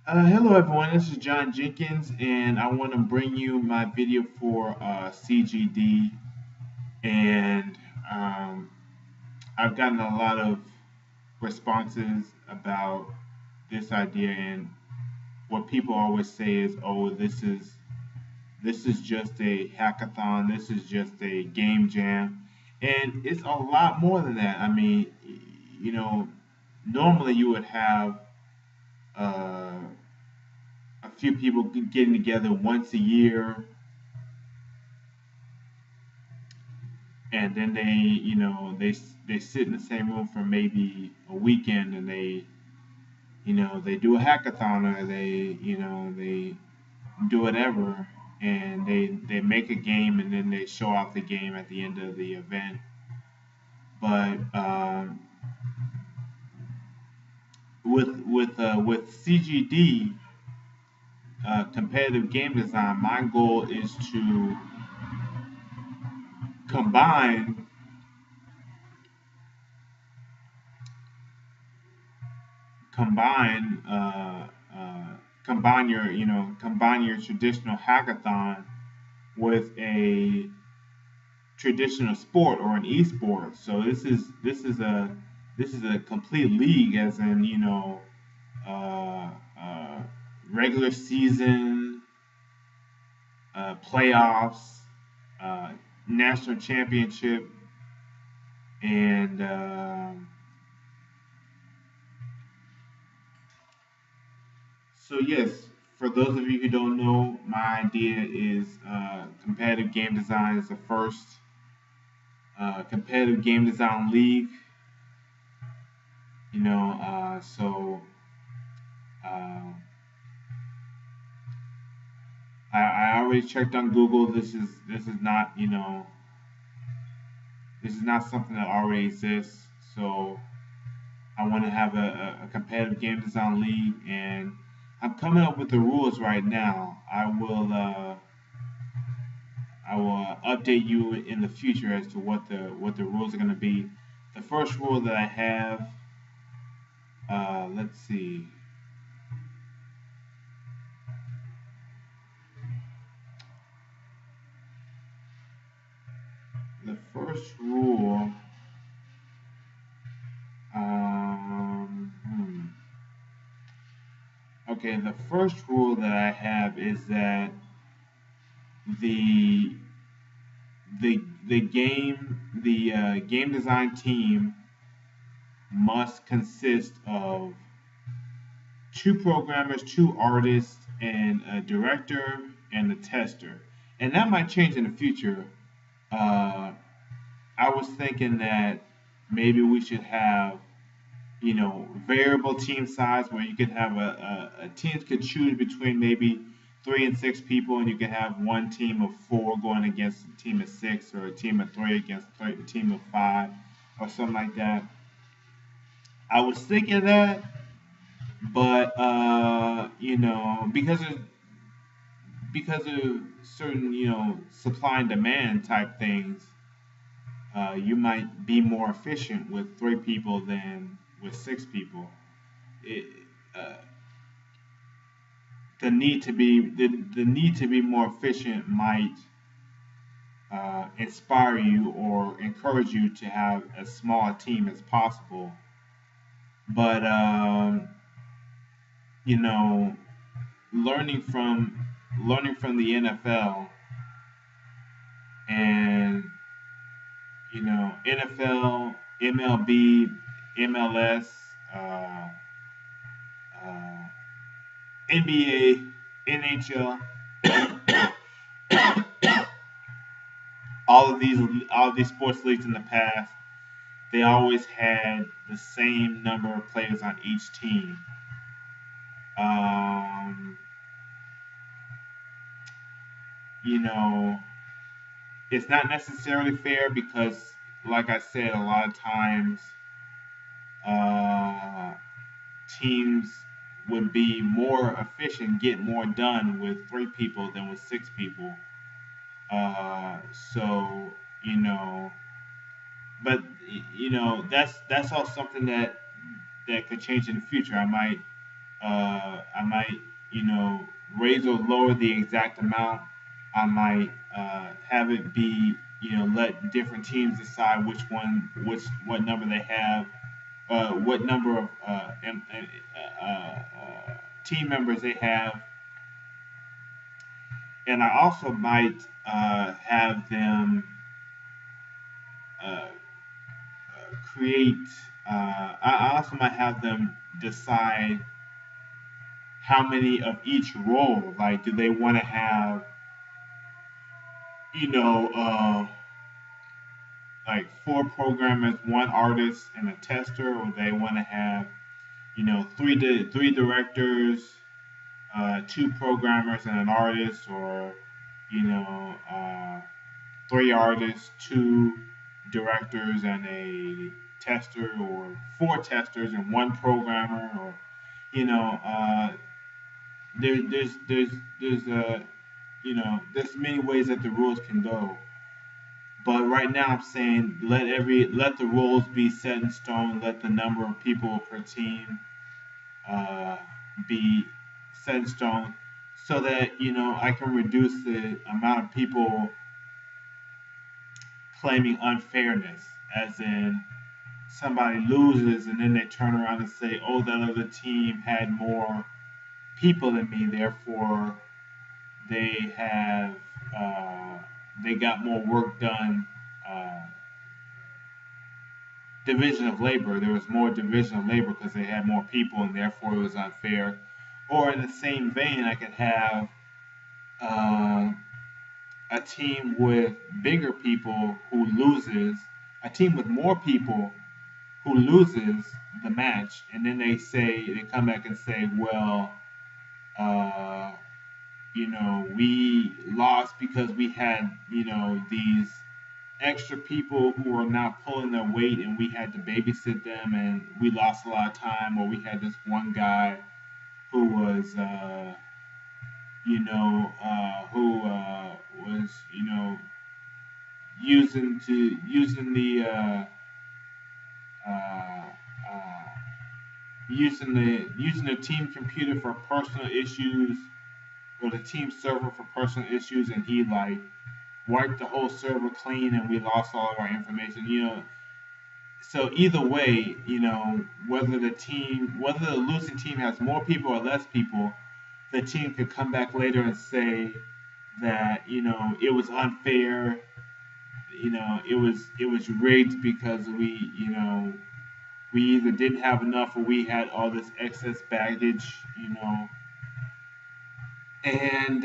Hello everyone, this is John Jenkins, and I want to bring you my video for CGD. And um, I've gotten a lot of responses about this idea, and what people always say is, "Oh, this is just a hackathon. This is just a game jam," and it's a lot more than that. I mean, you know, normally you would have uh, a few people getting together once a year, and then they sit in the same room for maybe a weekend, and they do a hackathon, or they do whatever, and they make a game, and then they show off the game at the end of the event. But with CGD, competitive game design, my goal is to combine combine combine your traditional hackathon with a traditional sport or an esport. So this is a complete league, as in uh, uh, regular season, playoffs, uh, national championship, and so yes, for those of you who don't know, my idea is competitive game design is the first competitive game design league. So uh, I already checked on Google. This is not something that already exists. So I want to have a competitive game design league, and I'm coming up with the rules right now. I will update you in the future as to what the rules are going to be. The first rule that I have, let's see, the first rule. Okay, the first rule that I have is that the the game design team must consist of two programmers, two artists, and a director and a tester. And that might change in the future. Uh, I was thinking that maybe we should have, variable team size, where you could have a team could choose between maybe 3 and 6 people, and you could have one team of four going against a team of six, or a team of three against a team of five, or something like that. I was thinking that, but because of certain supply and demand type things, you might be more efficient with 3 people than with 6 people. It, uh, the need to be more efficient might inspire you or encourage you to have as small a team as possible. But you know, learning from the NFL, and NFL, MLB, MLS, uh, uh, NBA, NHL, all of these all of these sports leagues in the past, they always had the same number of players on each team. Um, you know, it's not necessarily fair because, like I said, a lot of times uh, teams would be more efficient, get more done with 3 people than with 6 people. So you know, but that's all something that could change in the future. I might, raise or lower the exact amount. I might have it be, let different teams decide what number they have, what number of team members they have, and I also might have them uh, create. I also might have them decide how many of each role. Like, do they want to have, you know, uh, like four programmers, one artist, and a tester, or they want to have, three directors, two programmers, and an artist, or you know, three artists, two directors, and a tester, or four testers and one programmer, or you know, uh, there, there's many ways that the rules can go. But right now, I'm saying let the rules be set in stone. Let the number of people per team uh, be set in stone, so that I can reduce the amount of people claiming unfairness, as in somebody loses and then they turn around and say, "Oh, that other team had more people than me, therefore they have uh, they got more work done." Uh, Division of labor. There was more division of labor because they had more people, and therefore it was unfair. Or in the same vein, I could have uh, a team with bigger people who loses, a team with more people who loses the match, and then they come back and say, well, uh, we lost because we had, these extra people who were not pulling their weight, and we had to babysit them, and we lost a lot of time. Or we had this one guy who was, was, using the uh, uh, using the team computer for personal issues, or the team server for personal issues, and he like wiped the whole server clean, and we lost all of our information. So either way, whether the losing team has more people or less people, the team could come back later and say that it was unfair. It was rigged because we either didn't have enough, or we had all this excess baggage. And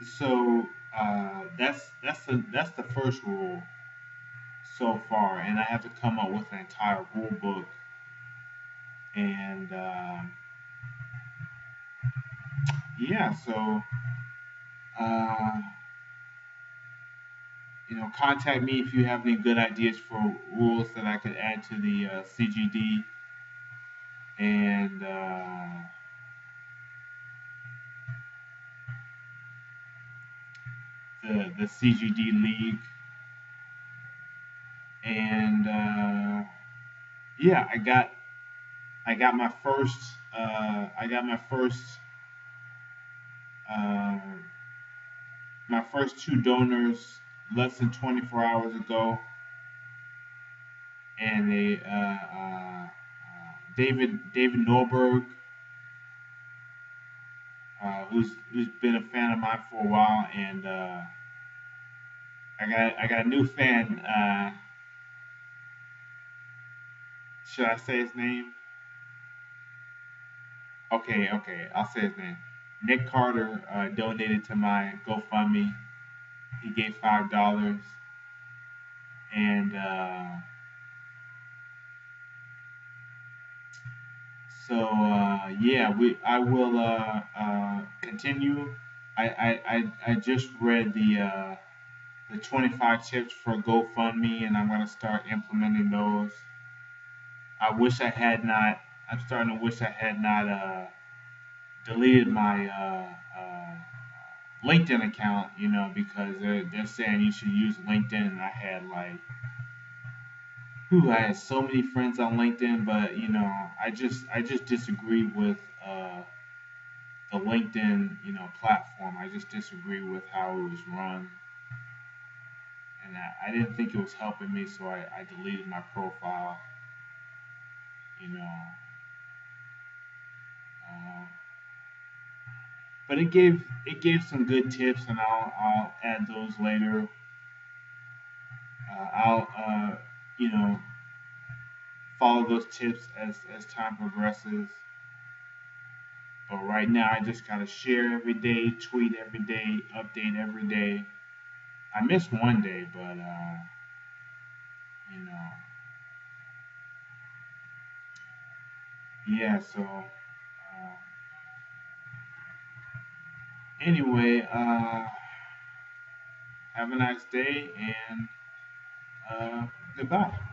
so that's the first rule so far, and I have to come up with an entire rule book, and yeah. So uh, contact me if you have any good ideas for rules that I could add to the CGD, and the CGD League, and yeah, I got my first I got uh, my first two donors less than 24 hours ago, and David Norberg, who's been a fan of mine for a while, and I got a new fan. Should I say his name? Okay, I'll say his name. Nick Carter donated to my GoFundMe. He gave $5, and so yeah, I will continue. I just read the 25 tips for GoFundMe, and I'm gonna start implementing those. I wish I had not. I'm starting to wish I had not deleted my LinkedIn account, because they're saying you should use LinkedIn, and I had like Who I had so many friends on LinkedIn, but I just disagree with uh, the LinkedIn platform. I just disagree with how it was run, and I didn't think it was helping me, so I deleted my profile. You know, uh, but it gave some good tips, and I'll add those later. I'll you know follow those tips as time progresses. But right now, I just gotta share every day, tweet every day, update every day. I missed one day, but you know, yeah. So anyway, have a nice day and goodbye.